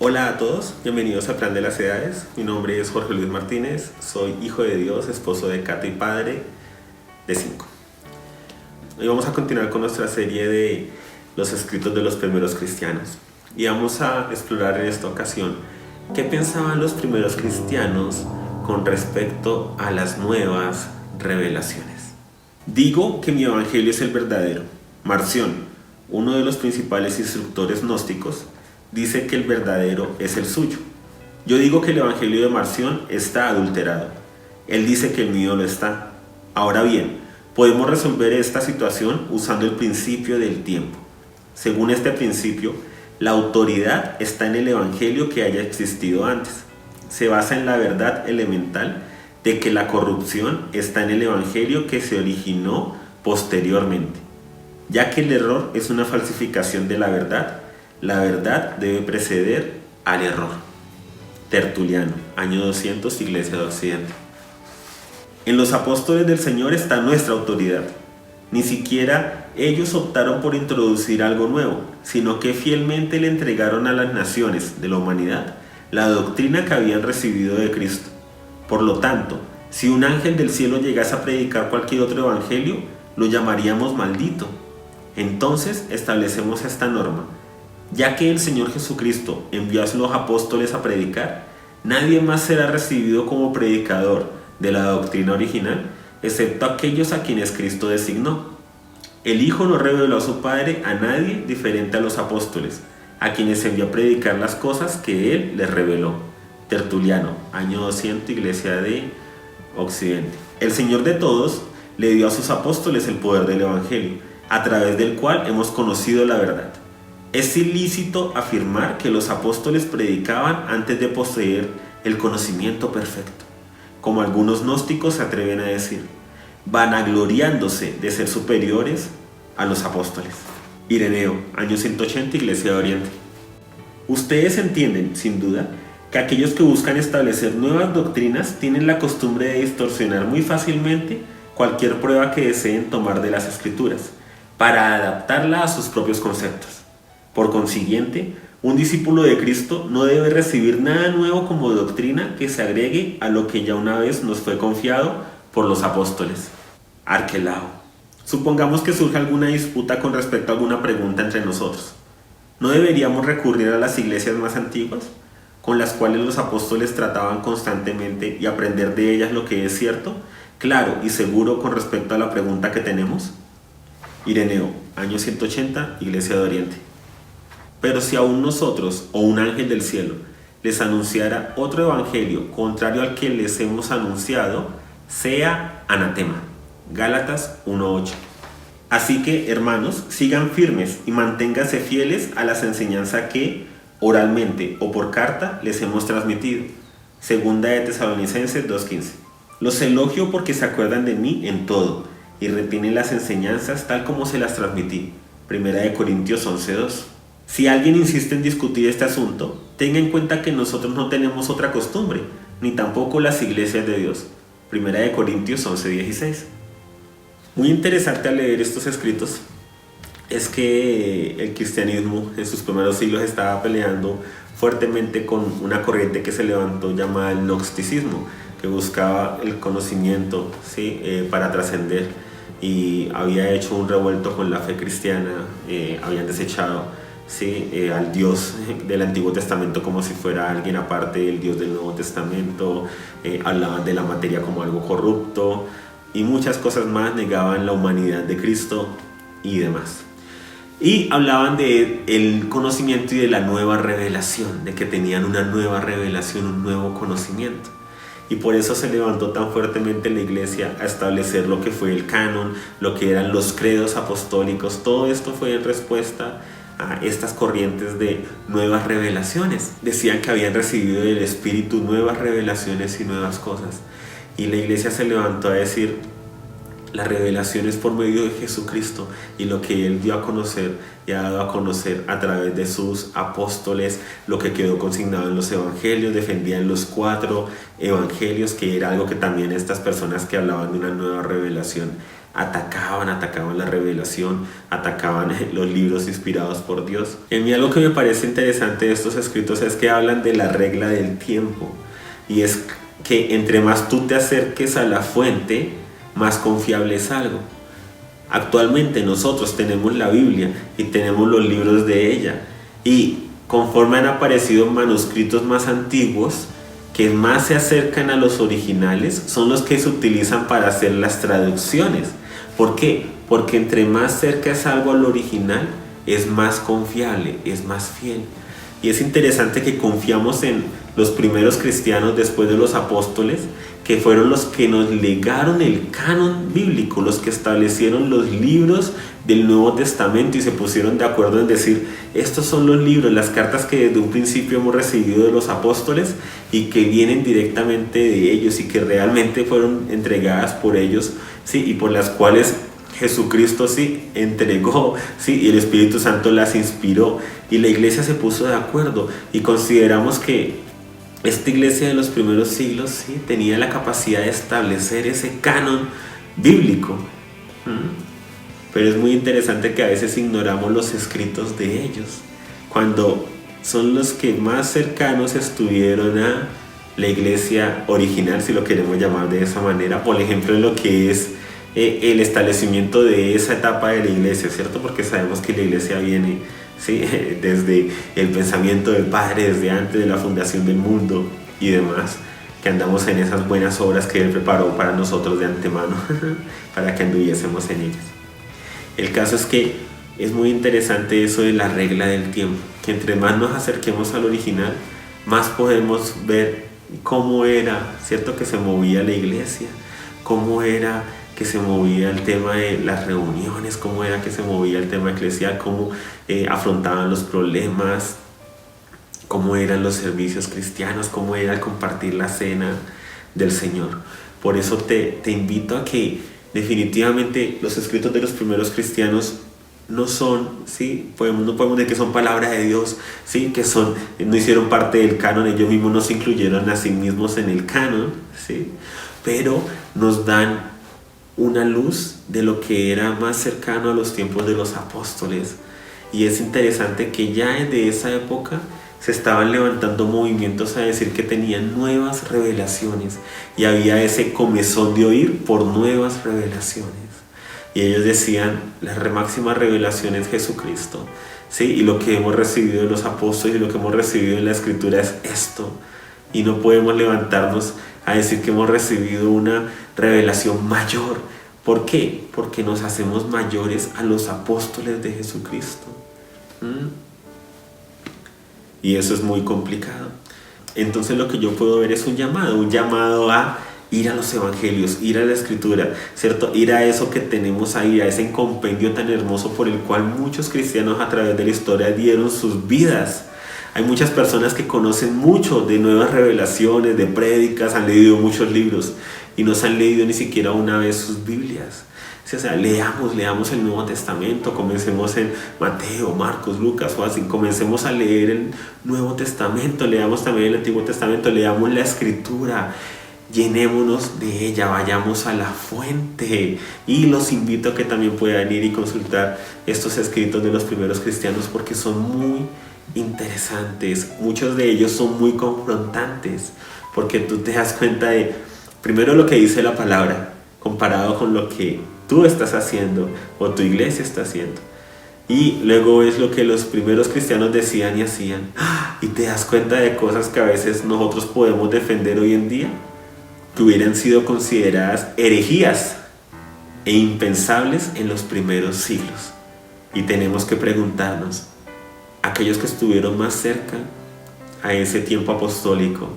Hola a todos, bienvenidos a Plan de las Edades. Mi nombre es Jorge Luis Martínez, soy hijo de Dios, esposo de Cata y padre de 5. Hoy vamos a continuar con nuestra serie de los escritos de los primeros cristianos y vamos a explorar en esta ocasión qué pensaban los primeros cristianos con respecto a las nuevas revelaciones. Digo que mi evangelio es el verdadero. Marción, uno de los principales instructores gnósticos, dice que el verdadero es el suyo. Yo digo que el evangelio de Marción está adulterado. Él dice que el mío lo está. Ahora bien, podemos resolver esta situación usando el principio del tiempo. Según este principio, la autoridad está en el evangelio que haya existido antes. Se basa en la verdad elemental de que la corrupción está en el evangelio que se originó posteriormente. Ya que el error es una falsificación de la verdad debe preceder al error. Tertuliano, año 200, Iglesia de Occidente. En los apóstoles del Señor está nuestra autoridad. Ni siquiera ellos optaron por introducir algo nuevo, sino que fielmente le entregaron a las naciones de la humanidad la doctrina que habían recibido de Cristo. Por lo tanto, si un ángel del cielo llegase a predicar cualquier otro evangelio, lo llamaríamos maldito. Entonces establecemos esta norma. Ya que el Señor Jesucristo envió a los apóstoles a predicar, nadie más será recibido como predicador de la doctrina original, excepto aquellos a quienes Cristo designó. El Hijo no reveló a su Padre a nadie diferente a los apóstoles, a quienes envió a predicar las cosas que Él les reveló. Tertuliano, año 200, Iglesia de Occidente. El Señor de todos le dio a sus apóstoles el poder del Evangelio, a través del cual hemos conocido la verdad. Es ilícito afirmar que los apóstoles predicaban antes de poseer el conocimiento perfecto, como algunos gnósticos se atreven a decir, vanagloriándose de ser superiores a los apóstoles. Ireneo, año 180, Iglesia de Oriente. Ustedes entienden, sin duda, que aquellos que buscan establecer nuevas doctrinas tienen la costumbre de distorsionar muy fácilmente cualquier prueba que deseen tomar de las Escrituras, para adaptarla a sus propios conceptos. Por consiguiente, un discípulo de Cristo no debe recibir nada nuevo como doctrina que se agregue a lo que ya una vez nos fue confiado por los apóstoles. Arquelao. Supongamos que surge alguna disputa con respecto a alguna pregunta entre nosotros. ¿No deberíamos recurrir a las iglesias más antiguas, con las cuales los apóstoles trataban constantemente y aprender de ellas lo que es cierto, claro y seguro con respecto a la pregunta que tenemos? Ireneo, año 180, Iglesia de Oriente. Pero si aún nosotros o un ángel del cielo les anunciara otro evangelio contrario al que les hemos anunciado, sea anatema. Gálatas 1:8. Así que, hermanos, sigan firmes y manténganse fieles a las enseñanzas que, oralmente o por carta, les hemos transmitido. Segunda de Tesalonicenses 2:15. Los elogio porque se acuerdan de mí en todo y retienen las enseñanzas tal como se las transmití. Primera de Corintios 11:2. Si alguien insiste en discutir este asunto, tenga en cuenta que nosotros no tenemos otra costumbre, ni tampoco las iglesias de Dios. Primera de Corintios 11:16. Muy interesante al leer estos escritos es que el cristianismo en sus primeros siglos estaba peleando fuertemente con una corriente que se levantó llamada el gnosticismo, que buscaba el conocimiento, ¿sí? Para trascender, y había hecho un revuelto con la fe cristiana. Habían desechado, ¿sí? Al Dios del Antiguo Testamento como si fuera alguien aparte del Dios del Nuevo Testamento. Hablaban de la materia como algo corrupto y muchas cosas más, negaban la humanidad de Cristo y demás. Y hablaban del conocimiento y de la nueva revelación, de que tenían una nueva revelación, un nuevo conocimiento. Y por eso se levantó tan fuertemente la iglesia a establecer lo que fue el canon, lo que eran los credos apostólicos. Todo esto fue en respuesta a estas corrientes de nuevas revelaciones. Decían que habían recibido del Espíritu nuevas revelaciones y nuevas cosas. Y la iglesia se levantó a decir, la revelación es por medio de Jesucristo y lo que Él dio a conocer y ha dado a conocer a través de sus apóstoles, lo que quedó consignado en los evangelios. Defendían los 4 evangelios, que era algo que también estas personas que hablaban de una nueva revelación atacaban la revelación, atacaban los libros inspirados por Dios. Y a mí algo que me parece interesante de estos escritos es que hablan de la regla del tiempo, y es que entre más tú te acerques a la fuente, más confiable es algo. Actualmente nosotros tenemos la Biblia y tenemos los libros de ella, y conforme han aparecido manuscritos más antiguos que más se acercan a los originales, son los que se utilizan para hacer las traducciones. ¿Por qué? Porque entre más cerca es algo al original, es más confiable, es más fiel. Y es interesante que confiamos en los primeros cristianos después de los apóstoles, que fueron los que nos legaron el canon bíblico, los que establecieron los libros del Nuevo Testamento y se pusieron de acuerdo en decir: estos son los libros, las cartas que desde un principio hemos recibido de los apóstoles y que vienen directamente de ellos y que realmente fueron entregadas por ellos, ¿sí? Y por las cuales Jesucristo sí entregó, sí, y el Espíritu Santo las inspiró, y la iglesia se puso de acuerdo, y consideramos que esta iglesia de los primeros siglos, sí, tenía la capacidad de establecer ese canon bíblico. Pero es muy interesante que a veces ignoramos los escritos de ellos, cuando son los que más cercanos estuvieron a la iglesia original, si lo queremos llamar de esa manera. Por ejemplo, en lo que es el establecimiento de esa etapa de la iglesia, ¿cierto? Porque sabemos que la iglesia viene, ¿sí?, desde el pensamiento del Padre, desde antes de la fundación del mundo y demás, que andamos en esas buenas obras que Él preparó para nosotros de antemano, para que anduviésemos en ellas. El caso es que es muy interesante eso de la regla del tiempo, que entre más nos acerquemos al original, más podemos ver cómo era, ¿cierto?, que se movía la iglesia, cómo era que se movía el tema de las reuniones, cómo era que se movía el tema eclesial, cómo afrontaban los problemas, cómo eran los servicios cristianos, cómo era el compartir la cena del Señor. Por eso te invito a que definitivamente los escritos de los primeros cristianos no son, ¿sí?, no podemos decir que son palabra de Dios, ¿sí?, que no hicieron parte del canon, ellos mismos no se incluyeron a sí mismos en el canon, ¿sí?, pero nos dan una luz de lo que era más cercano a los tiempos de los apóstoles. Y es interesante que ya desde esa época se estaban levantando movimientos a decir que tenían nuevas revelaciones, y había ese comezón de oír por nuevas revelaciones, y ellos decían: la máxima revelación es Jesucristo, ¿sí? Y lo que hemos recibido de los apóstoles y lo que hemos recibido en la Escritura es esto, y no podemos levantarnos a decir que hemos recibido una revelación mayor. ¿Por qué? Porque nos hacemos mayores a los apóstoles de Jesucristo. Y eso es muy complicado. Entonces lo que yo puedo ver es un llamado a ir a los evangelios, ir a la Escritura, ¿cierto? Ir a eso que tenemos ahí, a ese compendio tan hermoso por el cual muchos cristianos a través de la historia dieron sus vidas. Hay muchas personas que conocen mucho de nuevas revelaciones, de prédicas, han leído muchos libros y no se han leído ni siquiera una vez sus Biblias. O sea, leamos el Nuevo Testamento, comencemos en Mateo, Marcos, Lucas o así, comencemos a leer el Nuevo Testamento, leamos también el Antiguo Testamento, leamos la Escritura, llenémonos de ella, vayamos a la fuente. Y los invito a que también puedan ir y consultar estos escritos de los primeros cristianos, porque son muy interesantes. Muchos de ellos son muy confrontantes, porque tú te das cuenta de, primero, lo que dice la palabra comparado con lo que tú estás haciendo o tu iglesia está haciendo, y luego es lo que los primeros cristianos decían y hacían, y te das cuenta de cosas que a veces nosotros podemos defender hoy en día, que hubieran sido consideradas herejías e impensables en los primeros siglos. Y tenemos que preguntarnos: aquellos que estuvieron más cerca a ese tiempo apostólico,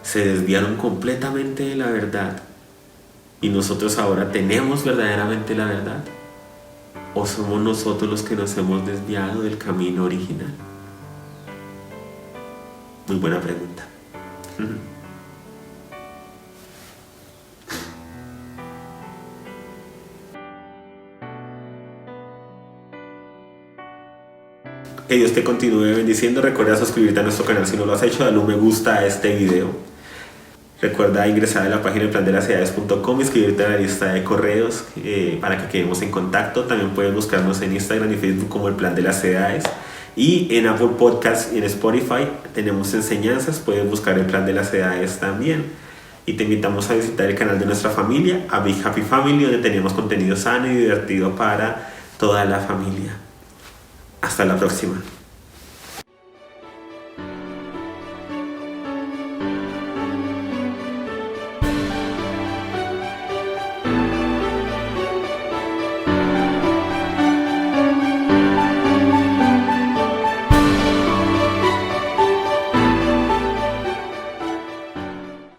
¿se desviaron completamente de la verdad y nosotros ahora tenemos verdaderamente la verdad? ¿O somos nosotros los que nos hemos desviado del camino original? Muy buena pregunta. Que Dios te continúe bendiciendo. Recuerda suscribirte a nuestro canal si no lo has hecho, dale un me gusta a este video. Recuerda ingresar a la página de plandelasedades.com y inscribirte a la lista de correos para que quedemos en contacto. También puedes buscarnos en Instagram y Facebook como El Plan de las Edades. Y en Apple Podcasts y en Spotify tenemos enseñanzas, puedes buscar El Plan de las Edades también. Y te invitamos a visitar el canal de nuestra familia, A Big Happy Family, donde tenemos contenido sano y divertido para toda la familia. Hasta la próxima.